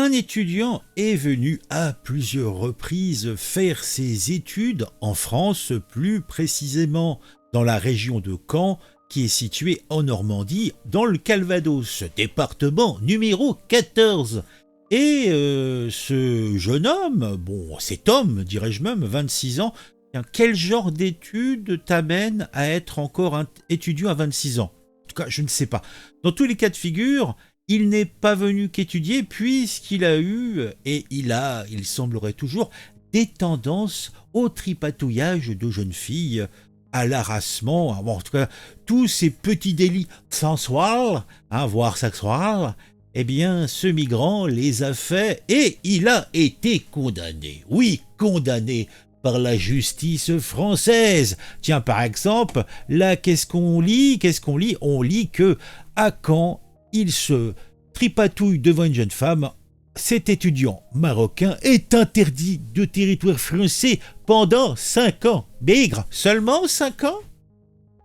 Un étudiant est venu à plusieurs reprises faire ses études en France, plus précisément dans la région de Caen, qui est située en Normandie, dans le Calvados, département numéro 14. Et ce jeune homme, cet homme, dirais-je même, 26 ans, quel genre d'études t'amène à être encore un étudiant à 26 ans? En tout cas, je ne sais pas. Dans tous les cas de figure, il n'est pas venu qu'étudier puisqu'il a eu, et il semblerait toujours, des tendances au tripatouillage de jeunes filles, à l'harassement, en tout cas, tous ces petits délits sensuels, voire sexuels, eh bien, ce migrant les a faits et il a été condamné. Oui, condamné par la justice française. Tiens, par exemple, là, qu'est-ce qu'on lit? On lit que à Caen, il se tripatouille devant une jeune femme. Cet étudiant marocain est interdit de territoire français pendant 5 ans. Bigre, seulement 5 ans?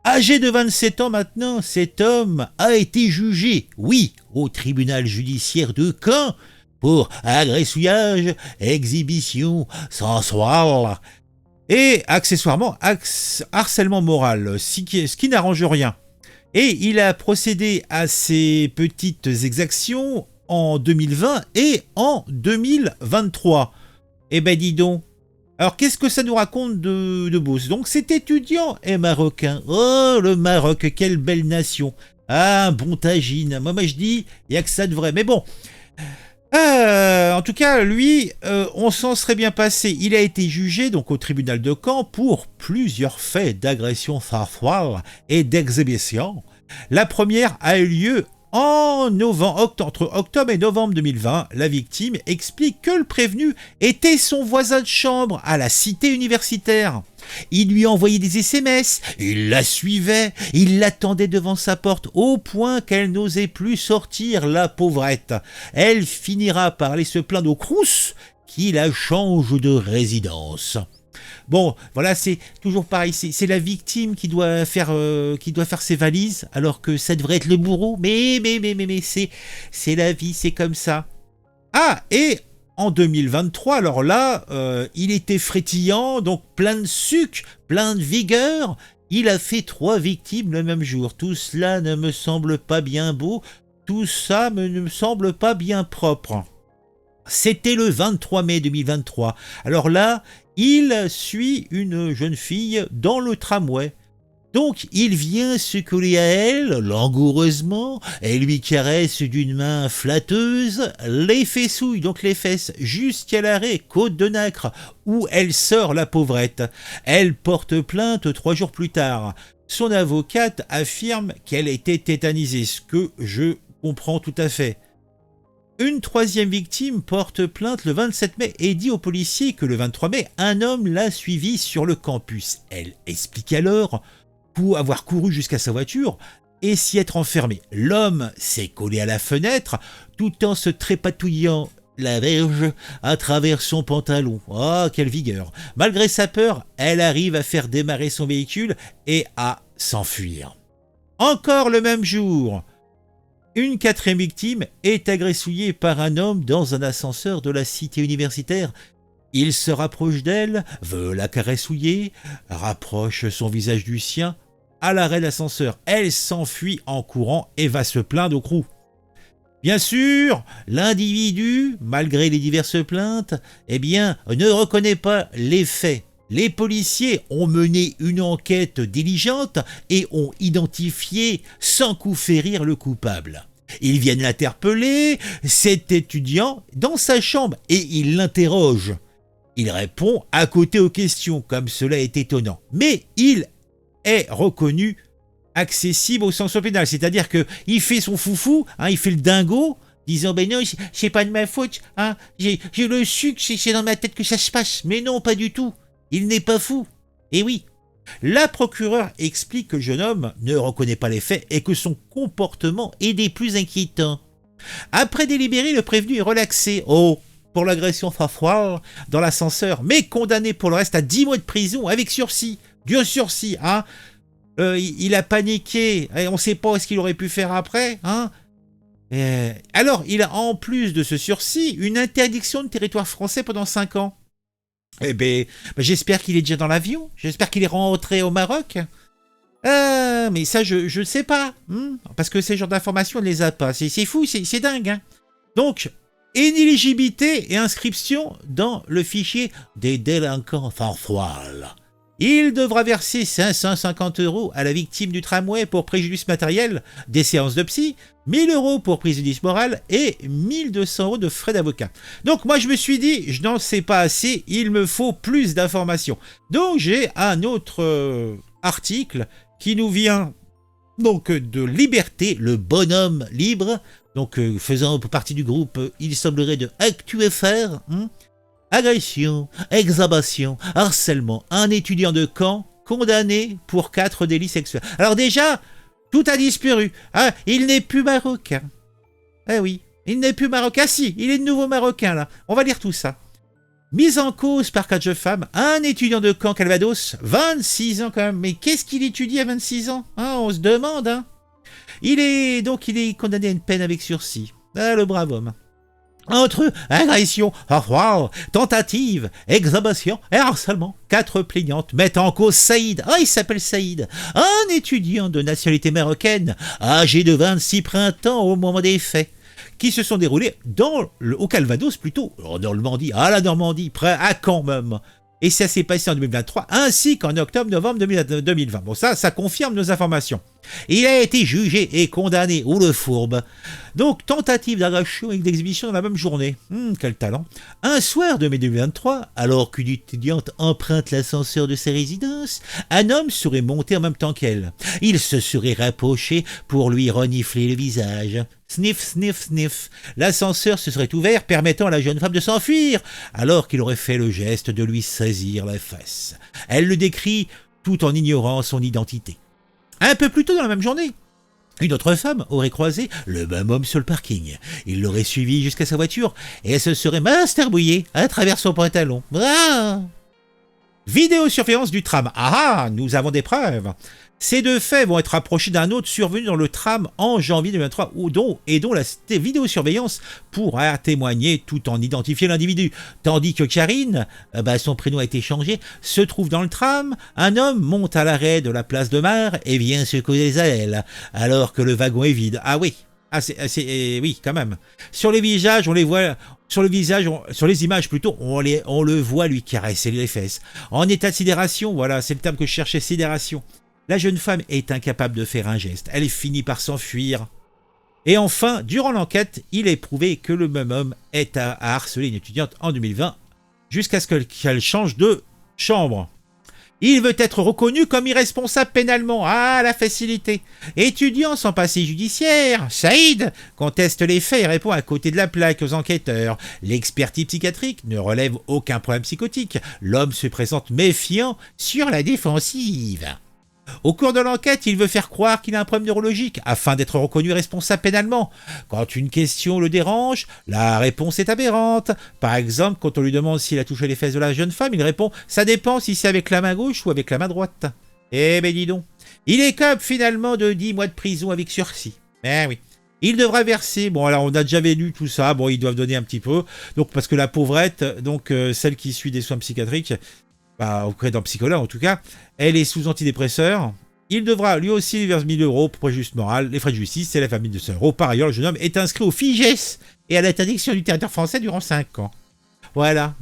Âgé de 27 ans maintenant, cet homme a été jugé, oui, au tribunal judiciaire de Caen, pour agressouillage, exhibition sensuelle et accessoirement harcèlement moral, ce qui n'arrange rien. Et il a procédé à ces petites exactions en 2020 et en 2023. Eh ben dis donc. Alors qu'est-ce que ça nous raconte de beau? Donc cet étudiant est marocain. Oh le Maroc, quelle belle nation. Ah bon tagine. Moi je dis, il n'y a que ça de vrai. Mais bon. En tout cas, lui, on s'en serait bien passé. Il a été jugé donc au tribunal de Caen pour plusieurs faits d'agression sexuelle et d'exhibition. La première a eu lieu entre octobre et novembre 2020. La victime explique que le prévenu était son voisin de chambre à la cité universitaire. Il lui envoyait des SMS, il la suivait, il l'attendait devant sa porte au point qu'elle n'osait plus sortir, la pauvrette. Elle finira par aller se plaindre au Crous qui la change de résidence. Bon, voilà, c'est toujours pareil, c'est la victime qui doit faire ses valises, alors que ça devrait être le bourreau. Mais c'est la vie, c'est comme ça. Ah, et en 2023, alors là, il était frétillant, donc plein de sucre, plein de vigueur. Il a fait 3 victimes le même jour. Tout cela ne me semble pas bien beau, tout ça ne me semble pas bien propre. C'était le 23 mai 2023. Alors là, il suit une jeune fille dans le tramway. Donc, il vient se coller à elle, langoureusement, et lui caresse d'une main flatteuse les fessouilles, donc les fesses, jusqu'à l'arrêt Côte de Nacre, où elle sort la pauvrette. Elle porte plainte 3 jours plus tard. Son avocate affirme qu'elle était tétanisée, ce que je comprends tout à fait. Une 3e victime porte plainte le 27 mai et dit aux policiers que le 23 mai, un homme l'a suivie sur le campus. Elle explique alors pour avoir couru jusqu'à sa voiture et s'y être enfermé. L'homme s'est collé à la fenêtre tout en se trépatouillant la verge à travers son pantalon. Oh, quelle vigueur! Malgré sa peur, elle arrive à faire démarrer son véhicule et à s'enfuir. Encore le même jour, une 4e victime est agressouillée par un homme dans un ascenseur de la cité universitaire. Il se rapproche d'elle, veut la caressouiller, rapproche son visage du sien. À l'arrêt de l'ascenseur, elle s'enfuit en courant et va se plaindre au Crous. Bien sûr, l'individu, malgré les diverses plaintes, ne reconnaît pas les faits. Les policiers ont mené une enquête diligente et ont identifié sans coup férir le coupable. Ils viennent l'interpeller, cet étudiant, dans sa chambre et ils l'interrogent. Il répond à côté aux questions, comme cela est étonnant. Mais il est reconnu accessible au sens pénal, c'est-à-dire qu'il fait son foufou, il fait le dingo, disant non, c'est pas de ma faute, j'ai le sucre, c'est dans ma tête que ça se passe. Mais non, pas du tout. Il n'est pas fou. Et oui, la procureure explique que le jeune homme ne reconnaît pas les faits et que son comportement est des plus inquiétants. Après délibéré, le prévenu est relaxé pour l'agression sexuelle dans l'ascenseur, mais condamné pour le reste à 10 mois de prison avec sursis. Dur sursis, il a paniqué, et on ne sait pas ce qu'il aurait pu faire après, Alors, il a en plus de ce sursis une interdiction de territoire français pendant 5 ans. Eh ben, j'espère qu'il est déjà dans l'avion. J'espère qu'il est rentré au Maroc. Mais ça, je ne sais pas. Parce que ces genres d'informations, on ne les a pas. C'est fou, c'est dingue. Hein. Donc, inéligibilité et inscription dans le fichier des délinquants farfoiles. Il devra verser 550 € à la victime du tramway pour préjudice matériel, des séances de psy, 1000 € pour préjudice moral et 1200 € de frais d'avocat. Donc moi je me suis dit, je n'en sais pas assez, il me faut plus d'informations. Donc j'ai un autre article qui nous vient donc de Liberté, le bonhomme libre, donc faisant partie du groupe, il semblerait de ActuFR. Agression, exacerbation, harcèlement. Un étudiant de Caen condamné pour 4 délits sexuels. Alors déjà, tout a disparu. Hein, il n'est plus marocain. Eh oui, il n'est plus marocain. Ah si, il est de nouveau marocain là. On va lire tout ça. Mise en cause par 4 femmes, un étudiant de Caen Calvados, 26 ans quand même. Mais qu'est-ce qu'il étudie à 26 ans hein, on se demande. Hein. Il est condamné à une peine avec sursis. Ah, le brave homme. Entre agression, tentative, exacerbation et harcèlement, 4 plaignantes mettent en cause Saïd. Ah, il s'appelle Saïd, un étudiant de nationalité marocaine, âgé de 26 printemps au moment des faits, qui se sont déroulés au Calvados plutôt, en Normandie, à la Normandie, près à Caen même. Et ça s'est passé en 2023, ainsi qu'en octobre-novembre 2020. Bon, ça confirme nos informations. Il a été jugé et condamné, ou le fourbe. Donc, tentative d'agression et d'exhibition dans la même journée. Quel talent. Un soir de mai 2023, alors qu'une étudiante emprunte l'ascenseur de sa résidence, un homme serait monté en même temps qu'elle. Il se serait rapproché pour lui renifler le visage. Sniff, sniff, sniff. L'ascenseur se serait ouvert, permettant à la jeune femme de s'enfuir, alors qu'il aurait fait le geste de lui saisir la face. Elle le décrit tout en ignorant son identité. Un peu plus tôt dans la même journée, une autre femme aurait croisé le même homme sur le parking. Il l'aurait suivi jusqu'à sa voiture et elle se serait masturbouillée à travers son pantalon. Ah Vidéosurveillance du tram. Ah, nous avons des preuves. Ces 2 faits vont être rapprochés d'un autre survenu dans le tram en janvier 2023 dont la vidéosurveillance pourra témoigner tout en identifiant l'individu. Tandis que Karine, son prénom a été changé, se trouve dans le tram, un homme monte à l'arrêt de la place de Mare et vient se causer les ailes, alors que le wagon est vide. Ah oui, oui, quand même. Sur les visages, on les voit... Sur les images plutôt, on le voit lui caresser les fesses. En état de sidération, voilà, c'est le terme que je cherchais, sidération. La jeune femme est incapable de faire un geste. Elle finit par s'enfuir. Et enfin, durant l'enquête, il est prouvé que le même homme a harcelé une étudiante en 2020 jusqu'à ce qu'elle change de chambre. Il veut être reconnu comme irresponsable pénalement. Ah, la facilité. Étudiant sans passé judiciaire, Saïd conteste les faits et répond à côté de la plaque aux enquêteurs. L'expertise psychiatrique ne relève aucun problème psychotique. L'homme se présente méfiant sur la défensive. Au cours de l'enquête, il veut faire croire qu'il a un problème neurologique afin d'être reconnu responsable pénalement. Quand une question le dérange, la réponse est aberrante. Par exemple, quand on lui demande s'il a touché les fesses de la jeune femme, il répond « ça dépend si c'est avec la main gauche ou avec la main droite ». Eh ben dis donc. Il écope finalement de 10 mois de prison avec sursis. Eh oui. Il devra verser, bon alors on a déjà lu tout ça, bon ils doivent donner un petit peu, donc parce que la pauvrette, donc celle qui suit des soins psychiatriques, auprès d'un psychologue en tout cas, elle est sous antidépresseur. Il devra lui aussi verser 1000 € pour préjudice moral, les frais de justice et la famille de 100 €. Par ailleurs, le jeune homme est inscrit au FIGES et à l'interdiction du territoire français durant 5 ans. Voilà,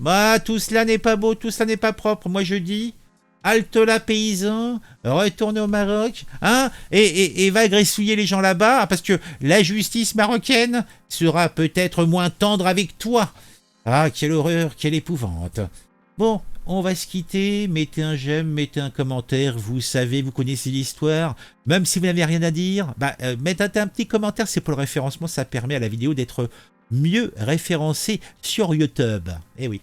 tout cela n'est pas beau, tout cela n'est pas propre. Moi je dis, halte là paysan, retourne au Maroc, et va gressouiller les gens là-bas, parce que la justice marocaine sera peut-être moins tendre avec toi. Ah, quelle horreur, quelle épouvante. Bon, on va se quitter, mettez un j'aime, mettez un commentaire, vous savez, vous connaissez l'histoire, même si vous n'avez rien à dire, mettez un petit commentaire, c'est pour le référencement, ça permet à la vidéo d'être mieux référencée sur YouTube. Eh oui,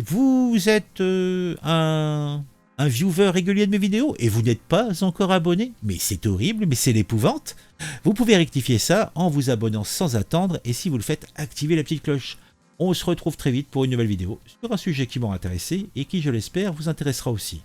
vous êtes un viewer régulier de mes vidéos et vous n'êtes pas encore abonné, mais c'est horrible, mais c'est l'épouvante. Vous pouvez rectifier ça en vous abonnant sans attendre et si vous le faites, activez la petite cloche. On se retrouve très vite pour une nouvelle vidéo sur un sujet qui m'aura intéressé et qui, je l'espère, vous intéressera aussi.